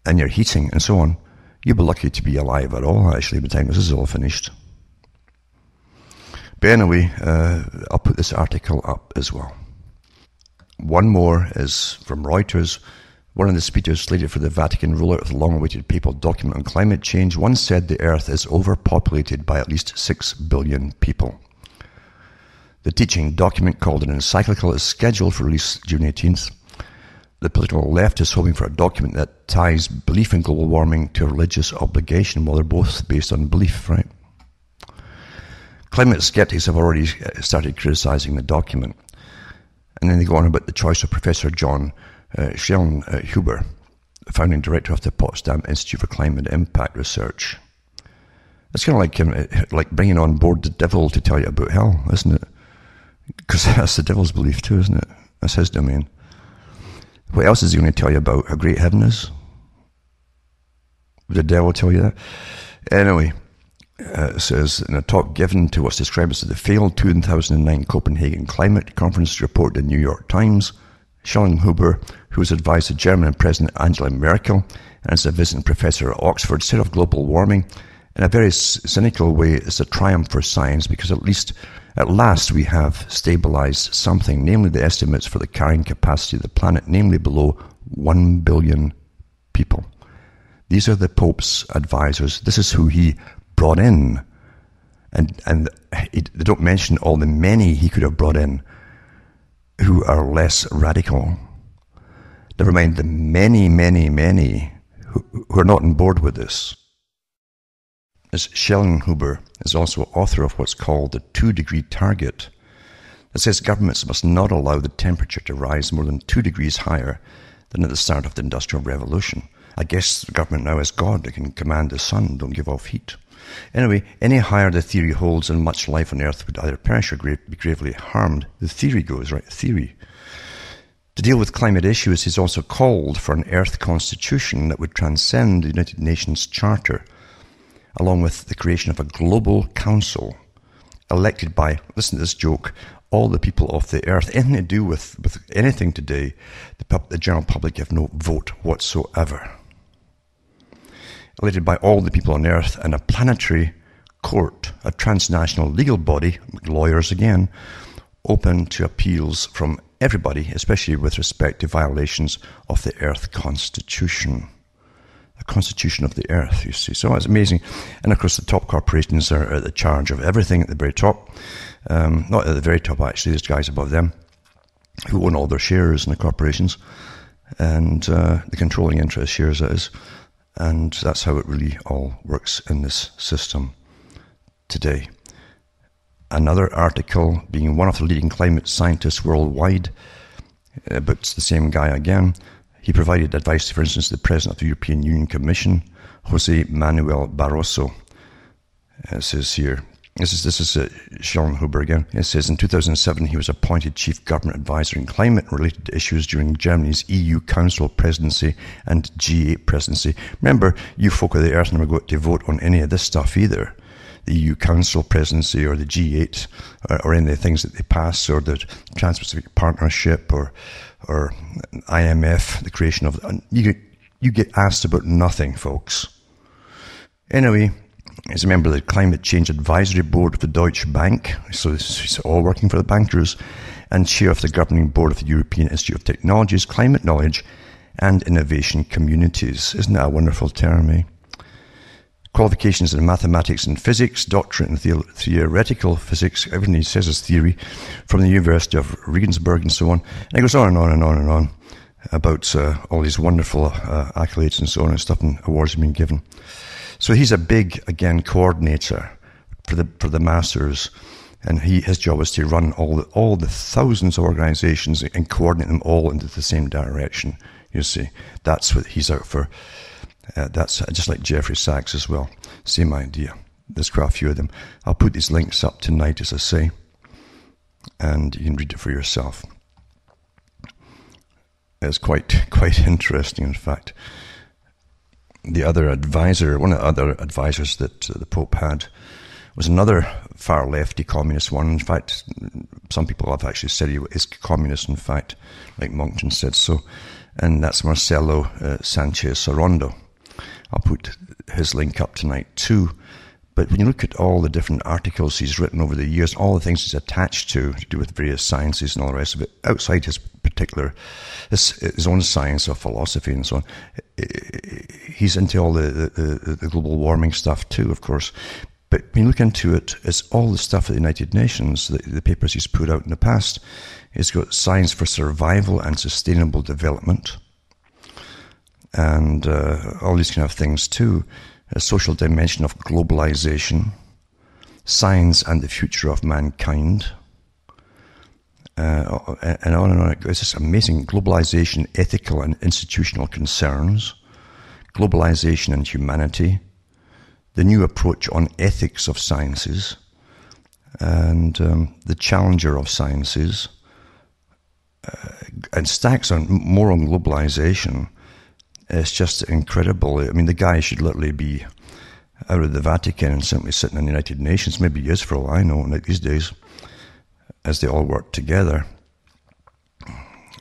and your heating and so on, you'll be lucky to be alive at all, actually, by the time this is all finished. But anyway, I'll put this article up as well. One more is from Reuters. One of the speakers slated for the Vatican rollout of the long-awaited papal document on climate change once said the Earth is overpopulated by at least 6 billion people. The teaching document, called an encyclical, is scheduled for release June 18th. The political left is hoping for a document that ties belief in global warming to a religious obligation. Well, they're both based on belief, right? Climate skeptics have already started criticizing the document. And then they go on about the choice of Professor John Schellnhuber, founding director of the Potsdam Institute for Climate Impact Research. It's kind of like bringing on board the devil to tell you about hell, isn't it? Because that's the devil's belief too, isn't it? That's his domain. What else is he going to tell you about how great heaven is? Would the devil tell you that? Anyway, it says, in a talk given to what's described as the failed 2009 Copenhagen Climate Conference, reported in the New York Times, Schellnhuber, who has advised the German President Angela Merkel and is a visiting professor at Oxford, said of global warming, in a very cynical way, it's a triumph for science because at last we have stabilized something, namely the estimates for the carrying capacity of the planet, namely below 1 billion people. These are the Pope's advisors. This is who he brought in. And they don't mention all the many he could have brought in who are less radical. Never mind the many, many, many who are not on board with this. This Schellnhuber is also author of what's called the 2-degree target. It says governments must not allow the temperature to rise more than 2 degrees higher than at the start of the Industrial Revolution. I guess the government now is God. They can command the sun, don't give off heat. Anyway, any higher the theory holds and much life on Earth would either perish or be gravely harmed. The theory goes, right? Theory. To deal with climate issues, he's also called for an Earth Constitution that would transcend the United Nations Charter, along with the creation of a global council elected by, listen to this joke, all the people of the earth. Anything to do with anything today, the general public have no vote whatsoever. Elected by all the people on earth, and a planetary court, a transnational legal body, lawyers again, open to appeals from everybody, especially with respect to violations of the Earth Constitution. The Constitution of the Earth, you see. So it's amazing. And of course the top corporations are at the charge of everything at the very top. Not at the very top actually, there's guys above them who own all their shares in the corporations. And the controlling interest shares, that is. And that's how it really all works in this system today. Another article, being one of the leading climate scientists worldwide, but it's the same guy again. He provided advice to, for instance, the President of the European Union Commission, Jose Manuel Barroso. It says here, this is Schellnhuber again. It says in 2007 he was appointed Chief Government Advisor in climate-related issues during Germany's EU Council presidency and G8 presidency. Remember, you folk of the earth never got to vote on any of this stuff either. The EU Council presidency or the G8 or any of the things that they pass, or the Trans-Pacific Partnership or IMF, the creation of... You get asked about nothing, folks. Anyway, he's a member of the Climate Change Advisory Board of the Deutsche Bank, so he's all working for the bankers, and chair of the governing board of the European Institute of Technology's Climate Knowledge and Innovation Communities. Isn't that a wonderful term, eh? Qualifications in mathematics and physics, doctorate in theoretical physics, everything he says is theory, from the University of Regensburg and so on. And it goes on and on and on and on about all these wonderful accolades and so on and stuff and awards have been given. So he's a big, again, coordinator for the masters, and his job is to run all the thousands of organizations and coordinate them all into the same direction. You see, that's what he's out for. That's just like Jeffrey Sachs as well. Same idea. There's quite a few of them. I'll put these links up tonight, as I say, and you can read it for yourself. It's quite interesting, in fact. The other advisor, one of the other advisors that the Pope had, was another far lefty communist one. In fact, some people have actually said he is communist, in fact, like Monkton said so, and that's Marcelo Sanchez Sorondo. I'll put his link up tonight too. But when you look at all the different articles he's written over the years, all the things he's attached to do with various sciences and all the rest of it, outside his particular, his own science of philosophy and so on, he's into all the global warming stuff too, of course. But when you look into it, it's all the stuff at the United Nations, the papers he's put out in the past. He's got science for survival and sustainable development, and all these kind of things too. A social dimension of globalization, science and the future of mankind, and on and on it goes. It's just amazing. Globalization, ethical and institutional concerns, globalization and humanity, the new approach on ethics of sciences, and the challenger of sciences, and stacks on more on globalization. It's just incredible. I mean, the guy should literally be out of the Vatican and simply sitting in the United Nations. Maybe he is, for all I know, like these days, as they all work together.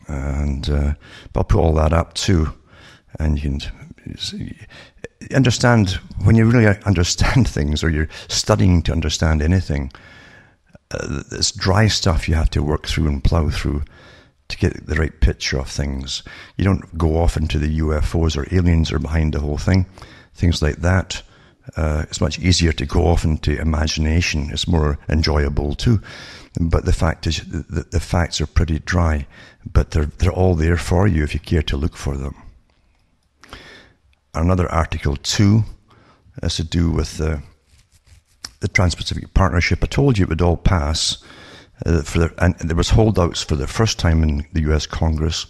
And but I'll put all that up too, and you can understand, when you really understand things, or you're studying to understand anything, this dry stuff you have to work through and plow through to get the right picture of things. You don't go off into the UFOs or aliens are behind the whole thing, things like that. It's much easier to go off into imagination. It's more enjoyable too. But the fact is that the facts are pretty dry, but they're all there for you if you care to look for them. Another article too has to do with the Trans-Pacific Partnership. I told you it would all pass. And there was holdouts for the first time in the US Congress,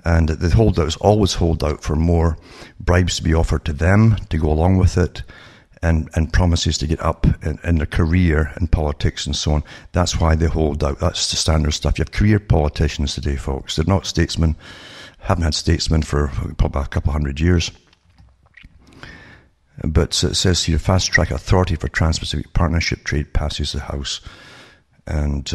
and the holdouts always hold out for more bribes to be offered to them to go along with it, and promises to get up in their career in politics and so on. That's why they hold out. That's the standard stuff. You have career politicians today, folks. They're not statesmen, haven't had statesmen for probably a couple hundred years. But it says here, fast-track authority for Trans-Pacific Partnership trade passes the House. And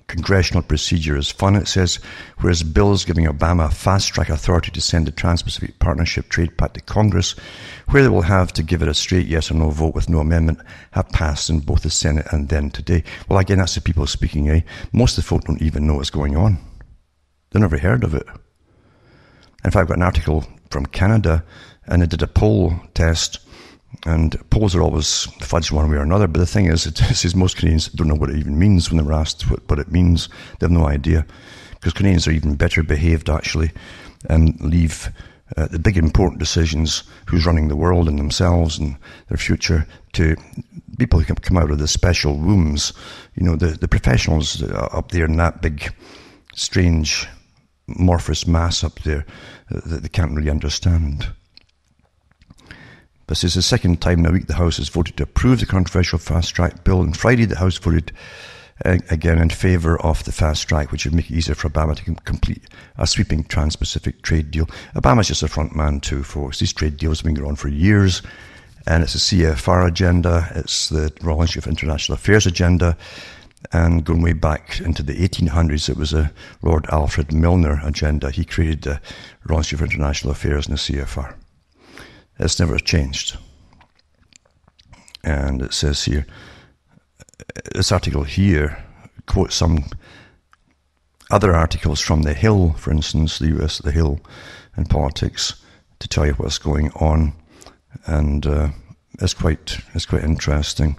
congressional procedure is fun. It says, whereas bills giving Obama fast-track authority to send the Trans-Pacific Partnership Trade Pact to Congress, where they will have to give it a straight yes or no vote with no amendment, have passed in both the Senate and then today. Well, again, that's the people speaking, eh? Most of the folk don't even know what's going on. They've never heard of it. In fact, I've got an article from Canada, and they did a poll test. And polls are always fudged one way or another, but the thing is, it says most Canadians don't know what it even means when they're asked what it means. They have no idea, because Canadians are even better behaved, actually, and leave the big important decisions, who's running the world and themselves and their future, to people who can come out of the special wombs, you know, the professionals up there in that big, strange, amorphous mass up there that they can't really understand. This is the second time in a week the House has voted to approve the controversial fast-track bill. On Friday, the House voted again in favour of the fast-track, which would make it easier for Obama to complete a sweeping trans-Pacific trade deal. Obama's just a front man too, folks. These trade deals have been going on for years, and it's a CFR agenda, it's the Royal Institute of International Affairs agenda, and going way back into the 1800s, it was a Lord Alfred Milner agenda. He created the Royal Institute of International Affairs and the CFR. It's never changed. And it says here, this article here quotes some other articles from The Hill, for instance, the US, The Hill, and politics, to tell you what's going on. And it's quite interesting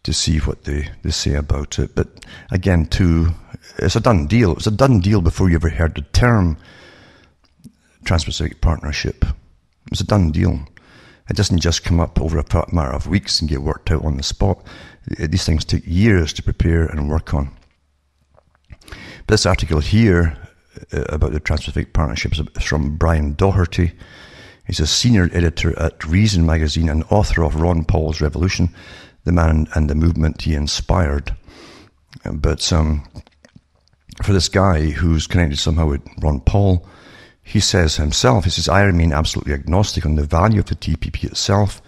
to see what they say about it. But again, too, it's a done deal. It was a done deal before you ever heard the term Trans-Pacific Partnership. It's a done deal. It doesn't just come up over a matter of weeks and get worked out on the spot. These things take years to prepare and work on. But this article here about the Trans-Pacific Partnership is from Brian Doherty. He's a senior editor at Reason magazine and author of Ron Paul's Revolution, the man and the movement he inspired. But for this guy who's connected somehow with Ron Paul, he says himself, I remain absolutely agnostic on the value of the TPP itself,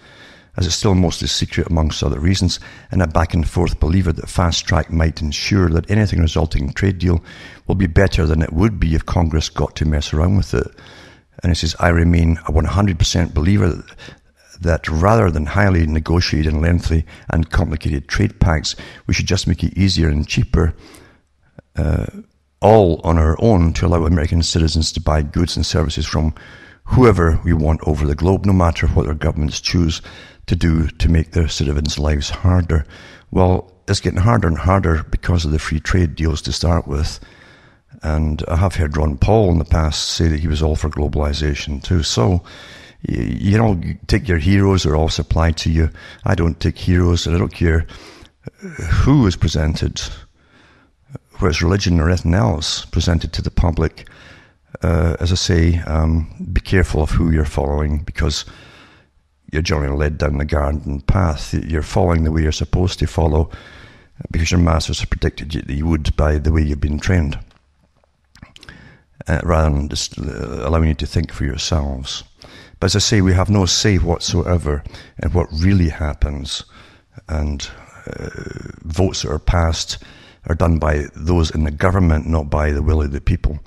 as it's still mostly secret amongst other reasons, and a back and forth believer that fast track might ensure that anything resulting in trade deal will be better than it would be if Congress got to mess around with it. And he says, I remain a 100% believer that rather than highly negotiated and lengthy and complicated trade pacts, we should just make it easier and cheaper all on our own to allow American citizens to buy goods and services from whoever we want over the globe, no matter what our governments choose to do to make their citizens' lives harder. Well, it's getting harder and harder because of the free trade deals to start with. And I have heard Ron Paul in the past say that he was all for globalization too. So, you know, take your heroes, they're all supplied to you. I don't take heroes, and I don't care who is presented, whether it's religion or anything else presented to the public. As I say, be careful of who you're following, because you're generally led down the garden path. You're following the way you're supposed to follow because your masters have predicted that you would by the way you've been trained, rather than just allowing you to think for yourselves. But as I say, we have no say whatsoever in what really happens, and votes that are passed are done by those in the government, not by the will of the people.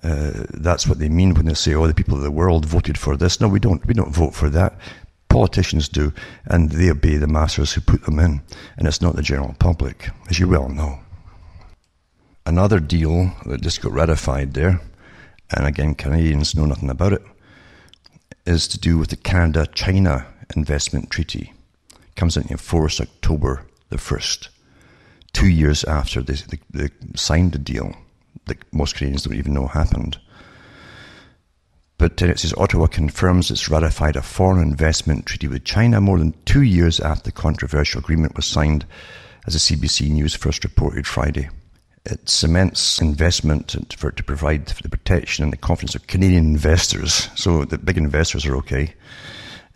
That's what they mean when they say, oh, the people of the world voted for this. No, we don't vote for that. Politicians do, and they obey the masters who put them in, and it's not the general public, as you well know. Another deal that just got ratified there, and again, Canadians know nothing about it, is to do with the Canada-China Investment Treaty. It comes into force October the 1st, 2 years after they signed the deal that most Canadians don't even know happened. But it says Ottawa confirms it's ratified a foreign investment treaty with China more than 2 years after the controversial agreement was signed, as the CBC News first reported Friday. It cements investment to provide for the protection and the confidence of Canadian investors, so the big investors are okay.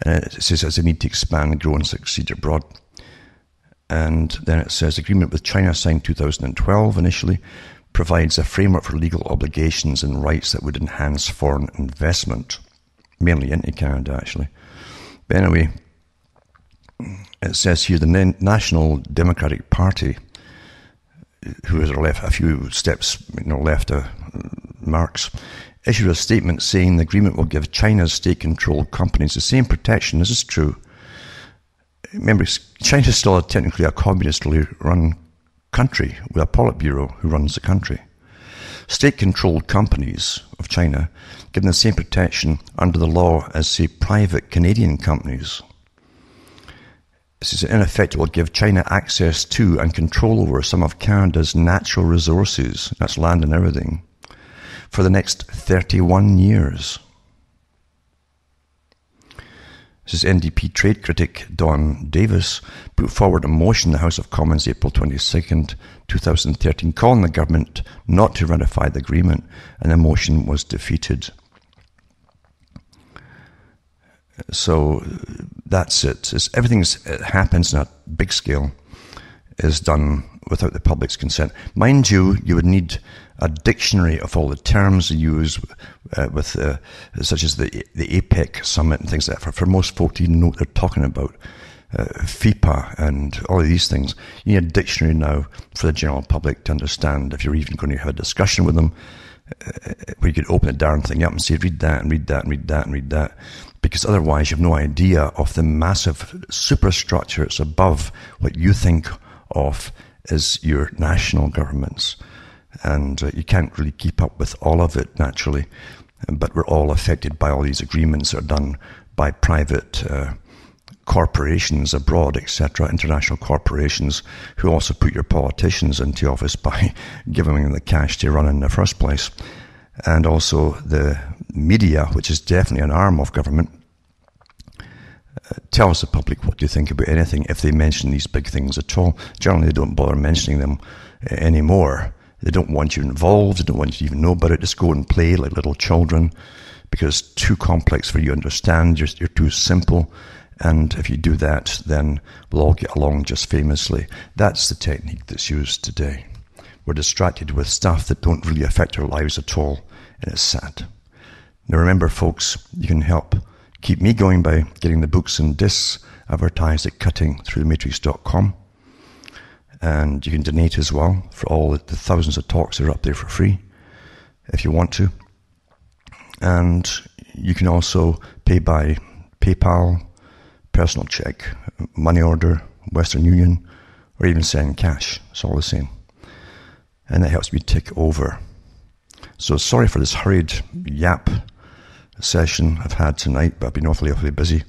It says as they need to expand, grow and succeed abroad. And then it says agreement with China signed 2012 initially provides a framework for legal obligations and rights that would enhance foreign investment, mainly into Canada actually. But anyway, it says here the National Democratic Party, who has left a few steps, left marks, issued a statement saying the agreement will give China's state-controlled companies the same protection. This is true. Remember, China is still technically a communistly run country with a Politburo who runs the country. State-controlled companies of China given the same protection under the law as, say, private Canadian companies. This is, in effect, it will give China access to and control over some of Canada's natural resources, that's land and everything, for the next 31 years. This is NDP trade critic Don Davis put forward a motion in the House of Commons April 22nd, 2013, calling the government not to ratify the agreement, and the motion was defeated. So that's it. Everything that happens on a big scale is done without the public's consent. Mind you, you would need a dictionary of all the terms used such as the APEC summit and things like that. For most folk to even know what they're talking about, FIPA and all of these things. You need a dictionary now for the general public to understand if you're even going to have a discussion with them, where you could open the darn thing up and say, read that and read that and read that and read that. Because otherwise you have no idea of the massive superstructure that's above what you think of as your national governments. And you can't really keep up with all of it naturally, but we're all affected by all these agreements that are done by private corporations abroad, etc., international corporations who also put your politicians into office by giving them the cash to run in the first place. And also the media, which is definitely an arm of government, tells the public what to think about anything if they mention these big things at all. Generally, they don't bother mentioning them anymore. They don't want you involved. They don't want you to even know about it. Just go and play like little children because it's too complex for you to understand. You're too simple. And if you do that, then we'll all get along just famously. That's the technique that's used today. We're distracted with stuff that don't really affect our lives at all, and it's sad. Now remember, folks, you can help keep me going by getting the books and discs advertised at cuttingthroughthematrix.com. And you can donate as well for all the thousands of talks that are up there for free, if you want to. And you can also pay by PayPal, personal check, money order, Western Union, or even send cash. It's all the same. And that helps me tick over. So sorry for this hurried yap session I've had tonight, but I've been awfully busy.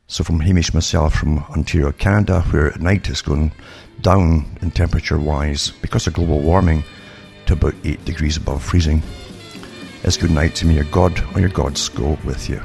So from Hamish myself from Ontario, Canada, where at night it's going down in temperature-wise because of global warming to about 8 degrees above freezing. It's good night to me. Your God or your gods go with you.